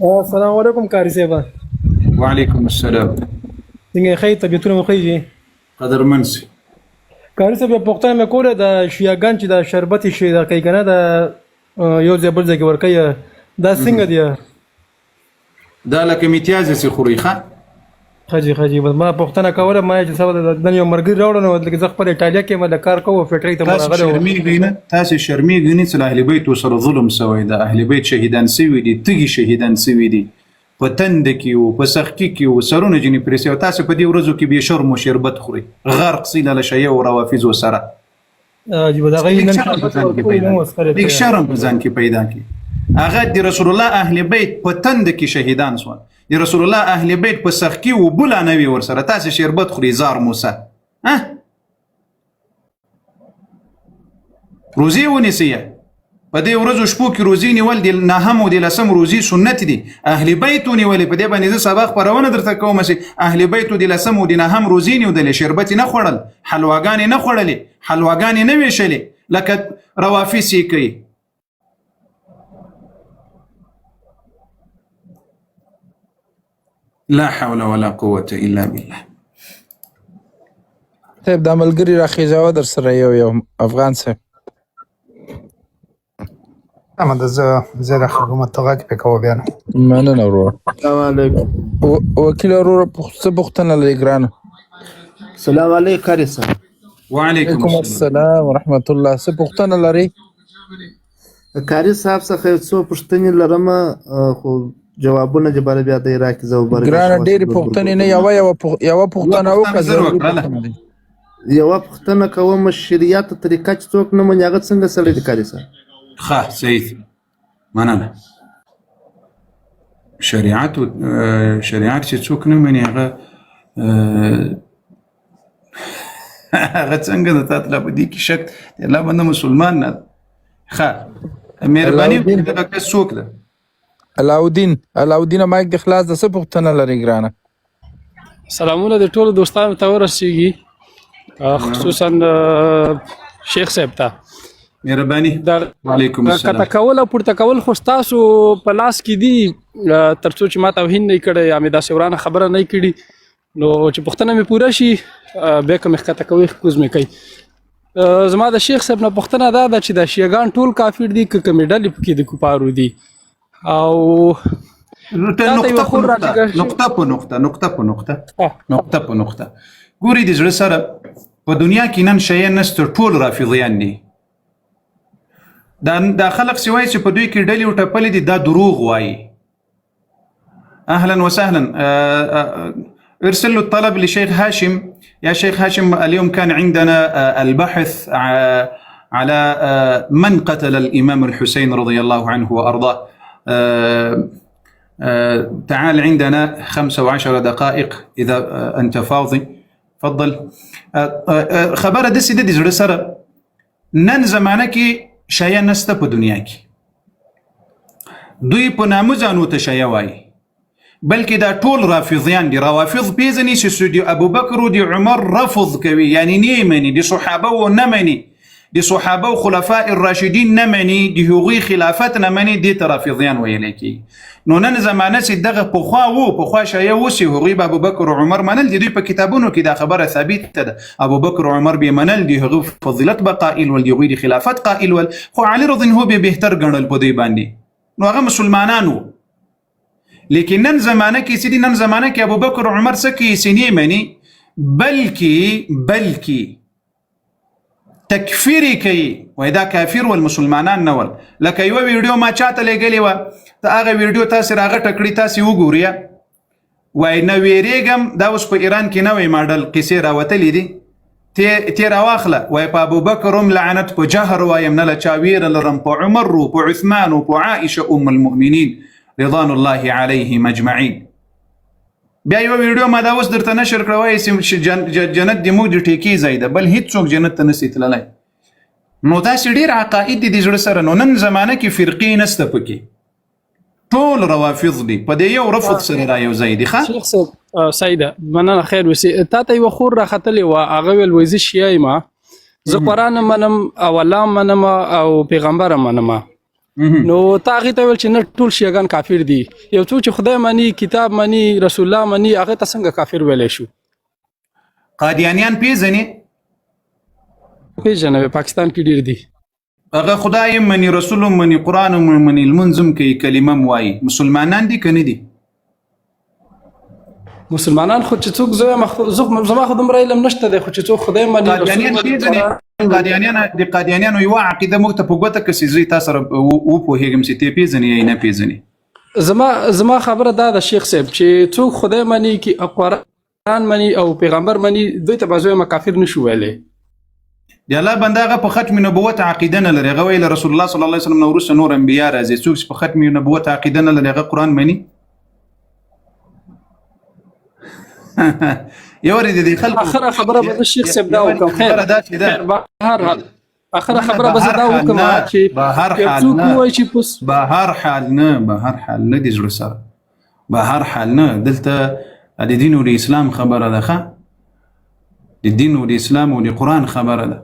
السلام علیکم قاری صاحب. وعلیکم السلام. څنګه ښې طبیعتونه مو ښې؟ قدرمن سي. قاری صاحب یو پوښتنه مې کوله د شیعاګان چې د شربت شي دا کوي که نه د یو ځای بل ځای کې ورکوي دا څنګه دی؟ دا لکه امتیاز سي خوري ښه. خجي بس ما پوښتنه کوله ما چې سبا د نن یو مرګري راوړل نو لکه زه خپل ایټالیا کې ما د کار کوم فټري ته تاسو شرمېږئ نه، تاسو شرمېږئ نه چې له اهل بیتو سره ظلم سوی ده. اهل بیت شهیدان سوي دي، تږي شهیدان سوي دي، په تند کې وو، په سختي کې وو، سرونه ځینې پرې سوي. تاسو په دې ورځو کې بې شرم و شربت خورئ، غرق سي له شیعه او روافضو سره. عجیبه دا غي نن لیک شرم په ځان کې پیدا کړي. هغه د رسول الله اهل بیت په تند کې شهیدان سول، د رسول الله اهل بیت په سختي و بولا نه وي ورسره. تاسو شربت خوري زار موسی ها روزي ونیسیه. په دې ورځو شپو کې روزي نیول د نهم او د لسم روزي سنت دي. اهل بیت نیولې په دې باندې زه سبق خبرونه درته کوم چې اهل بیت د لسم او د نهم روزي نیول، شربت نه خوړل، حلواګانې نه خوړلې، حلواګانې نه ویشلې لکه روافض کوي. لا حول ولا قوة إلا بالله. طيب دا ملګری راخیژاوه در سره یو افغان صاحب. زه د حکومت ته غږ پې کوه بیا نه. مننه وروره. السلام علیکم. وکیل وروره څه پوښتنه لرې ګرانه؟ السلام علیکم قاری صاحب. وعلیکم السلام ورحمت الله. څه پوښتنه لرې؟ قاری صاحب څخه یو څو پوښتنې لرم خو جوابونه چې بله بیا دی راکړي زه وبرګ ګرانه ډېرې پوښتنې نه یوه پوښتنه وکړه. یوه پوښتنه کوم شریعت طریقه چې څوک نه مني هغه څنګه سړی دی قاری صاحب؟ ښه صحیح مننه. شریعت چې څوک نه مني هغه څنګه د تا ته په دې کې شک دی الله بنده مسلمان نه ده. ښه مهرباني وکړئ دغه کس څوک ده؟ علاودین مایک د خلاص د څه پوښتنه لرې ګرانه؟ سلامونه د ټولو دوستانو ته ورسیږي خصوصا شیخ صاحب ته مهرباني. وعلیکم السلام. کته کول او پورته کول خو ستاسو په لاس کې دي تر څو چې ما توهین نه کړی یا مې داسې ورانه خبره نه کړي نو چې پوښتنه مې پوره شي بیا که مې ښکته کوي ښکوز مې کوي. زما د شیخ صاحب نه پوښتنه دا ده چې د شیعګان ټول کافر دي که کمې ډلې پکې د کفارو دي او نقطه په نقطه ګوري د زړه سره په دنیا کې نن شیعه نسته ټول رافضیان دي. دا خلق سوای چې په دوی کې ډلې وټپلې دي دا دروغ وایي. اهلا وسهلا. ارسل له الطلب لشيخ هاشم. يا شيخ هاشم اليوم كان عندنا البحث على من قتل الإمام الحسين رضي الله عنه وأرضاه. تعال عندنا 15 دقائق إذا أنت فاضي تفضل. خبره دسي د زړه سره نن زمانه کې شیعه نسته په دنیا کې. دوی په نامه ځانو ته شیعه وایي بلکې دا ټول رافضیان دي. روافض پیژني چې د ابوبکر او د عمر رفض کوي یعنی نه مني، د صحابه و نه مني، د صحابه او خلفاء الراشدین نه مني، د هغوی خلافت نه مني، دې ته رافضیان ویل کېږي. نو نن زمانه چې دغه پخوا شیعه اوسي هغوی به ابوبکر او عمر منل دي. دوی په کتابونو کې دا خبره ثابته ده ابوبکر او عمر به منل دي، هغوی فضیلت به قائل ول، هغوی د خلافت قائل ول، خو علي رضی الله به بهتر ګڼل په دوی باندې. نو هغه مسلمانانو. لیکن نن زمانه کې چې نن زمانه کې ابوبکر او عمر څه کوي سینې مني بلکې تکفیری کوي وای دا کافر ول مسلمانان نه ول. لکه یو ویډیو ما چاته لګلی و ته هغه ویډیو تاسو راغه ټکړی تاسو وګورئ وای نه ویریګم دا اوس په ایران کې نوې ماډل قصې راوتلې دي تیر واخله وای په ابوبکر لعنت په جهر وایم نه چا ویر لرم په عمر او په عثمان او په عائشه ام المؤمنین رضوان الله علیهم اجمعین. بیا یو ویډیو ما دا اوس درته نشر کړوای چې جنت د موږ د ټیکې ځای ده بل هیڅوک جنت ته نشي تللی. نو داسې ډېر عقاید دي د زړه سره. نو نن زمانه کې فرقې نسته پکې ټول روافض دي په دې یو رفض سره را یو ځای دي. ښه شیخ صاحب سیده مننه خیر وسی تا ته یو خور راختلی و هغه ویل وایي زه شیعه یم، زه قرآن منم او الله منم او پیغمبر منم نو تا هغه ته ویل چې نه ټول شیعاګان کافر دي یو څوک چې خدای مانی کتاب مانی رسول الله مانی هغه ته څنګه کافر ویلې شو قادیانیان پیژنې پیژنه پاکستان کې ډیر دي هغه خدای مني رسول مني قران مني المنظم کوي کلمه موایي مسلمانان دي کنه دي مسلمانان خو چې څوک زما خو دومره علم نشته دی خو چې څوک خدای مانی قادیانیان پیژنې د قادیانیانو یو عقیده موږ ته په ګوته کې سي تاسو سره او په هیګم سي ته پیژنې یا نه پیژنې زما خبره دا د شیخ صاحب چې څوک خدای مانی کې قرآن مانی او پیغمبر مانی دوی ته بازوی کافر نشو ویلې دی الله بنداغه په ختم نبوت عقیده نه لري غوي رسول الله صلی الله علیه وسلم نور نور انبیاء راځي څوک په ختم نبوت عقیده نه لري قرآن مانی یوري دي خلک اخر خبره به الشيخ صاحب دا وکم خیر بهر اخر خبره به دا وکم چې بهر حال نه دي زړه سره بهر حال نه دلته د دین او د اسلام خبره ده د دین او د اسلام او د قران خبره ده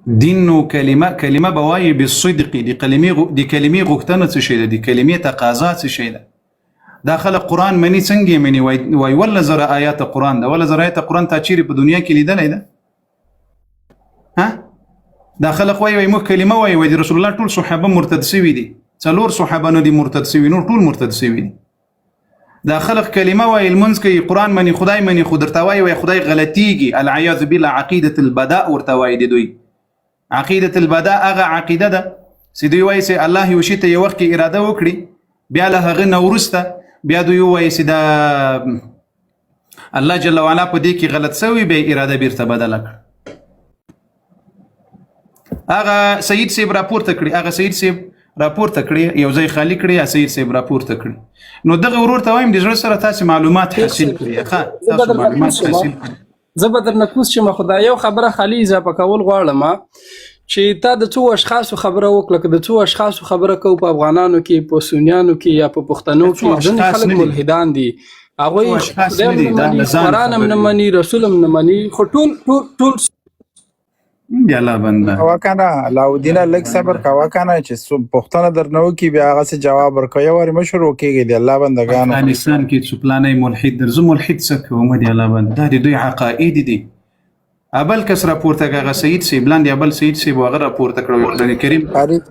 دین او کلمه بوایي بالصدق دي کلمې غوښتنه څه شي ده دي کلمې تقاضا څه شي ده دا خلق قرآن منی څنګه منی وای ولا زره آیات قرآن ده ولا زره آیات قرآن تا چیرې په دنیا کې لیدلې ده ها دا خلق وای مو کلمه وای د رسول الله ټول صحابه مرتد شوي دي څلور صحابه نه دي مرتد شوي نور ټول مرتد شوي دي دا خلق کلمه وای المنز کوي قرآن منی خدای منی خودرته وای خدای غلطيږي العیاذ بالله عقیده البداء ورته وای دي دوی عقیده البداء هغه عقیده ده چې دوی وای سي الله یو شی ته یو وخت اراده وکړي بیا له هغه نورسته بیا دوی وایي چې دا الله جل وعلا په دې کې غلط شوی به اراده بیرته بدله کړ هغه سید صاحب راپورته کړی یو ځای خالی کړی یا سید صاحب راپورته کړی نو دغه ورور ته وایم د ژوند سره تاسو معلومات حاصل کړئ تاسو معلومات حاصل کړئ زه به درنه کوس چې ما خدای یو خبره خالی اضافه کول غواړم چې تا د څو اشخاصو خبره وکړه د څو اشخاصو خبره کو په افغانانو کې په سونیانو کې یا په پښتنو کې ځنې خلک ملحدان دي هغوی قرآن هم نه مني رسول هم نه مني خو ټول دی الله بنده واکنه علاودین لک صبر کا واکنه چې پښتنه درنو کې بیا هغه څه جواب ورکوي ور مشورو کېږي دی الله بندگان افغانستان کې څوپلانې ملحد درځو ملحد څه کوم دی الله بنده د دوی عقاید دي ابل کس راپورته کړه سید سی بلاندې ابل سید سی وغه راپورته کړو قرآن کریم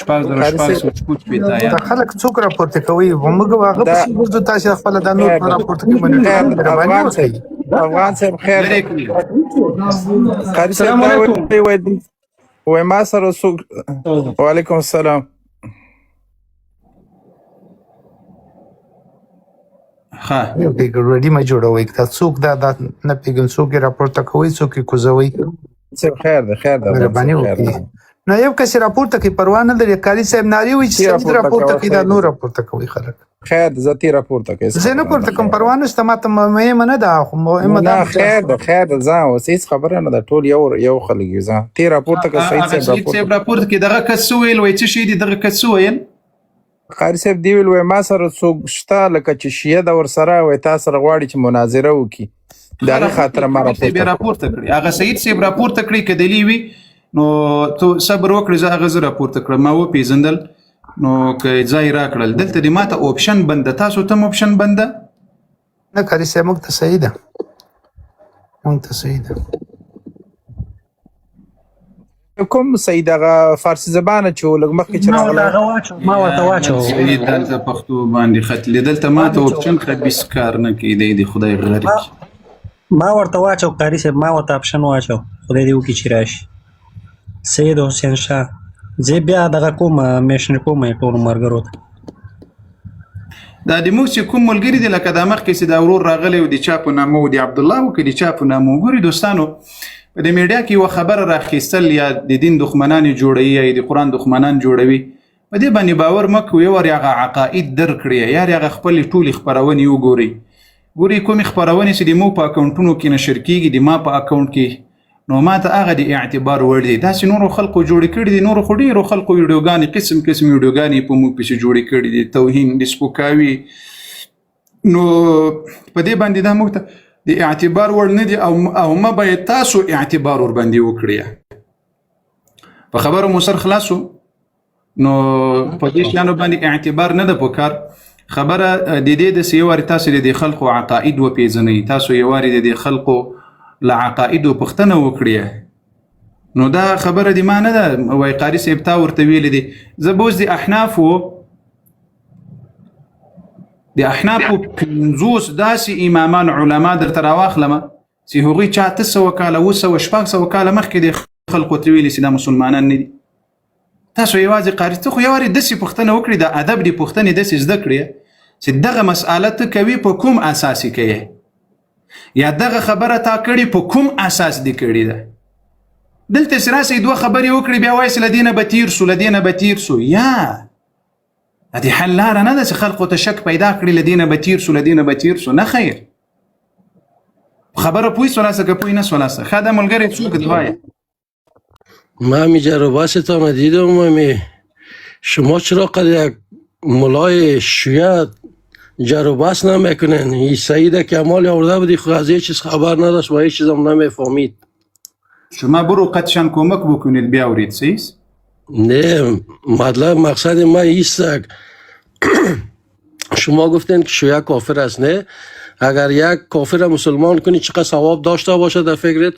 شپږ پوت پیتایا خلک څوک راپورته کوي موږ هغه په څه تاسو خپل د نور راپورته کوي افغان صاحب خیر السلام علیکم وای ما سره وعلیکم السلام ها یو ګډوډي ما جوړوي دا څوک دا نه پیګم څوک راپورته کوي څوک کوزوي خیر ده نو یو کس راپورته کوي پروا نه لري کاری صاحب ناری وي چې راپورته کوي دا نور راپورته کوي خلک خیر ذاتی راپورته کوي زه نه پورته کوم پروا نه ستماته مهمه نه ده خو مهمه ده خیر ده ځه اوس هیڅ خبره نه ده ټول یو خلک یو ځه تی راپورته کوي سید راپورته کې دغه کس ویل وای چې شي دغه کس ویل قاری صاحب دی ویل وای ما سره څوک شته لکه چې شیعه د ورسره وای تاسو سره غواړي چې مناظره وکړي دغه خاطر ما راپورته کړی هغه سید صاحب راپورته کړی کدلی وی نو تو صبر وکړه زه هغه راپورته کړم ما و پیژندل نو که ځای را کړل دلته د ماته اوپشن بنده تاسو ته اوپشن بنده نه کاری صاحب موږ ته صحیح ده کوم سید هغه فارسی زبانه چې لږ مخکې چې راغله ما ورته واچو دلته پښتو باندې خط لیدل ته ماته اوپشن خبيس کار نه کیدی دی خدای غریب ما ورته واچو قاری صاحب ما ورته اپشن واچو خدای دې وکړي چې راشي سید حسین شاه زه بیا دغه کوم میشن کوم ټول مرګرو دا د موږ چې کوم ملګری دی لکه د مخکې چې دا ورور راغلی او د چا په نامه و د عبدالله و که د چا په نامه ګوري دوستانو په د میډیا کې یوه خبره راخیستل یا د دین دښمنان جوړوي یا د قرآن دښمنان جوړوي په دې باندې باور مه کوئ ور هغه عقاید در کړئ یا هغه خپلې ټولې خپرونې وګورئ ګورئ کومې خپرونې چې د مو په اکاونټونو کې نشر کېږي د ما په اکاونټ کې نو ما ته هغه د اعتبار وړ دي داسې نورو خلقو جوړې کړي دي نورو خو ډېرو خلقو ویډیوګانې قسم ویډیوګانې په موږ پسې جوړې کړي دي توهین د سپکاوي نو په دې باندې دا موږ ته د اعتبار وړ نه دي او ما باید تاسو اعتبار ور باندې وکړئ په خبرو مو سر خلاصو نو په دې شیانو باندې اعتبار نه ده پکار. خبره د دې د سیواري تاسو د خلکو عقاید و پیژنئ، تاسو یواري د خلکو له عقایدو پوښتنه وکړئ. نو دا خبره دی ما نه ده وای قاری صاحب تا ورته ویلې دي. زه به اوس د احنافو 50 داسې امامان علما درته راواخلمه چې هغوی چا 800 کاله 700 کاله مخکې د خلکو ته ویلي چې دا مسلمانان نه دي. تاسو یوازې قاری ته خو یوارې داسې پوښتنه وکړئ، د ادب د پوښتنې داسې زده کړئ چې دغه مسأله ته کوي په کوم اساس یې کوي، یا دغه خبره تا کړې په کوم اساس دې کړې ده. دلته سراسي دوه خبرې وکړي بیا وایي چې له دې نه به تیر سو، له دې نه به تیر سو. یا دې حل لاره نه ده چې خلقو ته شک پیدا کړي له دې نه به تیر سو، له دې نه به تیر سو. نه خیر، خبره پوی سولاسه که پوی نه سولاسه. ښه دا ملګری څوک دی وایه؟ من جروباستان دیدم شما چرا قد یک ملای شیعه جروباست نمیکنن؟ این سعید کمال آورده بودی خود از هیچ چیز خبر نداشت و هیچ چیز هم نمیفهمید. شما برو قدشان کمک بکنید بیاورید. سیست؟ نه مقصد ما ایست شما گفتین که شیعه کافر است، نه؟ اگر یک کافر مسلمان کنی چقدر ثواب داشته باشه در فکرت؟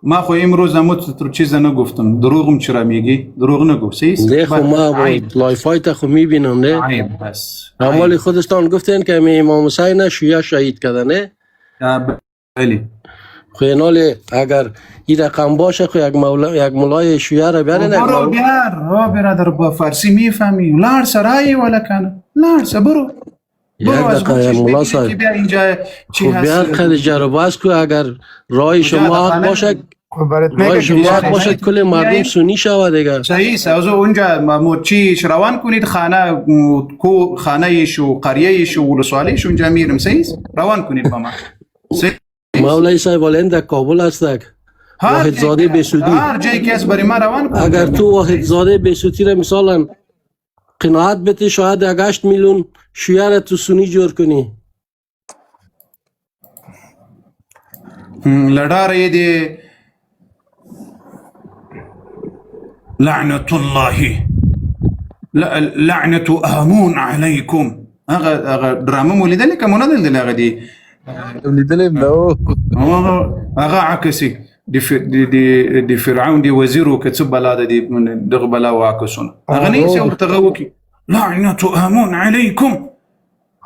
ما خو امروز تو چیز نگفتم. دروغم چرا میگی؟ دروغ نگو. سیست؟ نه خو ما لایفای تا خو میبینم. نه عیب بس. اعمال خودستان گفتین که امام حسین شیعه شهید کرده، نه؟ بله. خو اینال اگر این رقم باشه خو یک ملای شیعه را بیارن. برو بیار برادر، با فارسی میفهمی. لارس رای ولا کنه لارس برو از ملا صاحب بیار خیلی جرباز کو. اگر رای شما حق باشه، رای شما حق باشه کل مردم سنی شود دیگه. صحیح است. از اونجا چیش روان کنید خانه ایش و قریه ایش و ولسوالیش اونجا میرم. صحیح است، روان کنید با ما. مولای صاحب الان در کابل هستک، واحد زاده بیسودی. هر جایی که از برای ما روان کنید. اگر تو واحد زاده بیسودی را مثلا قناعت بده شاید 8 میلیون شیعه را تو سنی جور کنی. لڑاره دی لعنت الله لعنت آمون علیکم. هغه درامه مو لیدلې که مو نه لیدلې؟ هغه دی لیدلې هغه عکسي د فرعون دی وزیرو که څه بلا ده دی دغه بلا وعکسونه. هغه نه یې ورته وکړي لعنت آمون علیکم.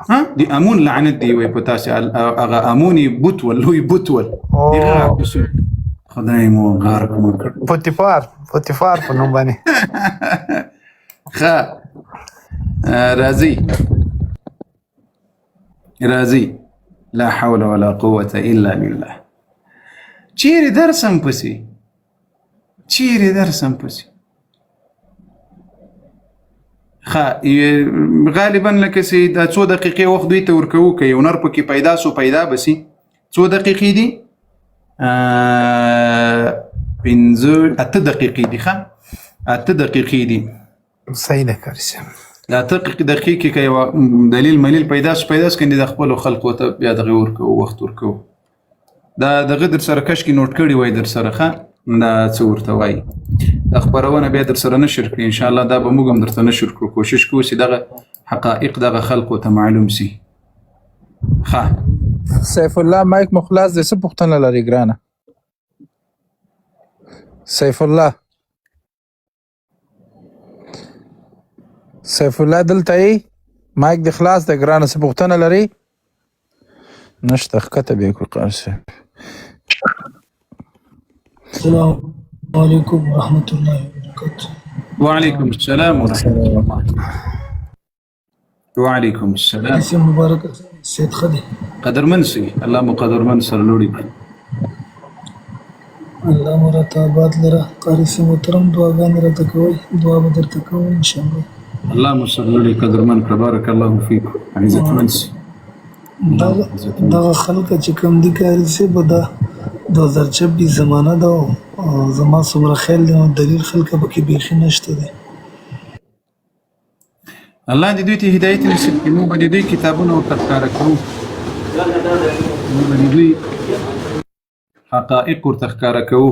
ها دی امون لعنت دی وي پتاسي هغه اموني بوت ول لوی بوت ول خدای مو غار کوم پوتیفار په نوم باندې. ښه راځي لا حول ولا قوة الا بالله. چیرې درسم پسې غالبا لکه چې دا 2 دقیقې وخت دوی ته ورکوو که یو نر پکې پیدا سو پیدا بسي. 2 دقیقې دي 8 دقیقې دي. 8 دقیقې دي. صحیح ده کاری صاحب. دا 8 دقیقې که یو دلیل ملیل پیدا سو کنې د خپلو خلقو ته بیا دغه ورکوو وخت ورکوو. دا دغه در سره کشکې نوټ کړي وای در سره ښه دا څه ورته وایي. دا خپرونه بیا در سره نشر کړي انشاءالله. دا به موږ هم درته نشر کړو. کوشش کوو چې دغه حقایق دغه خلقو ته معلوم سي. ښه سیف الله مایک مخلص دې څه پوښتنه لري ګرانه؟ سیف الله دلته یې مایک د خلاص د ګرانه څه پوښتنه لري؟ نشته ښکته بیا کړو قاری صاحب. السلام علیکم ورحمۃ اللہ وبرکاتہ. وعلیکم السلام وعلیکم السلام. اسم مبارک سید خدی قدرمن سي الله مو قدرمن سره لوړي کړي. الله مرتبات لره قاری سے محترم دعاګانې راته کوي. دعا به درته کوم ان شاء الله. الله مو سره لوړي قدرمن کړه. بارک الله فیکم. عزتمن سي. دغه خلک چې کوم دي قاری سے به دا 2026 زمانه ده او زما څومره خیال دی دلیل خلک پکې بیخي نشته دی. الله دې دوی ته هدایت نصیب کړي. موږ به د دوی کتابونه ورته ښکاره کوو. موږ به د دوی حقایق ورته ښکاره کوو.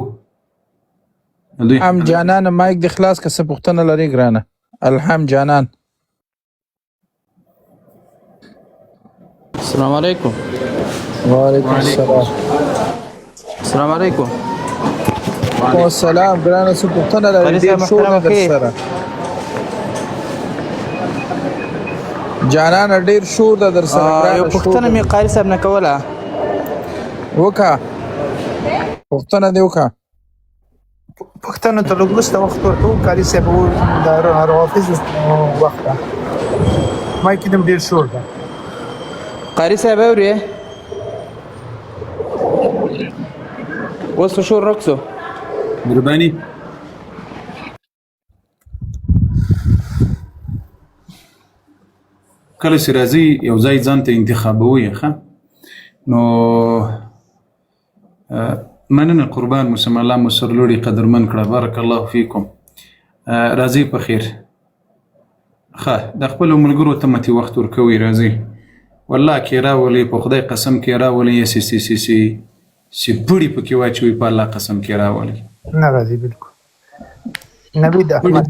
دوی الحم جانان مایک د خلاص که څه پوښتنه لري ګرانه الحم جانان السلام علیکم. وعلیکم السلام. السلام علیکم. وعلیکم السلام ګرانه څه پوښتنه لري ډېر شور ده در سره جانان ډېر شور ده در سره یو پوښتنه مې قاري صاحب نه کوله. وکړه پوښتنه دې وکړه. پښتنو ته لږ وروسته وخت ورکوو کاري صاحب د روافظ وخت ده مایک دې ډېر شور ده. قاري صاحب اورې اوس شور رقصو مهرباني کله چې راځي یو ځای ځان ته انتخابوي ښه نو مننه قربان موسم الله مو سرلوړي قدرمن کړه بارک الله فیکم راځي په خیر ښه د خپل ملګرو ته متي وخت ورکوي راځي والله کې راولي په خدای قسم کې راولي سی پوړي پکې واچوي په الله قسم کې راولي نه راځي بالکل نبی د احمد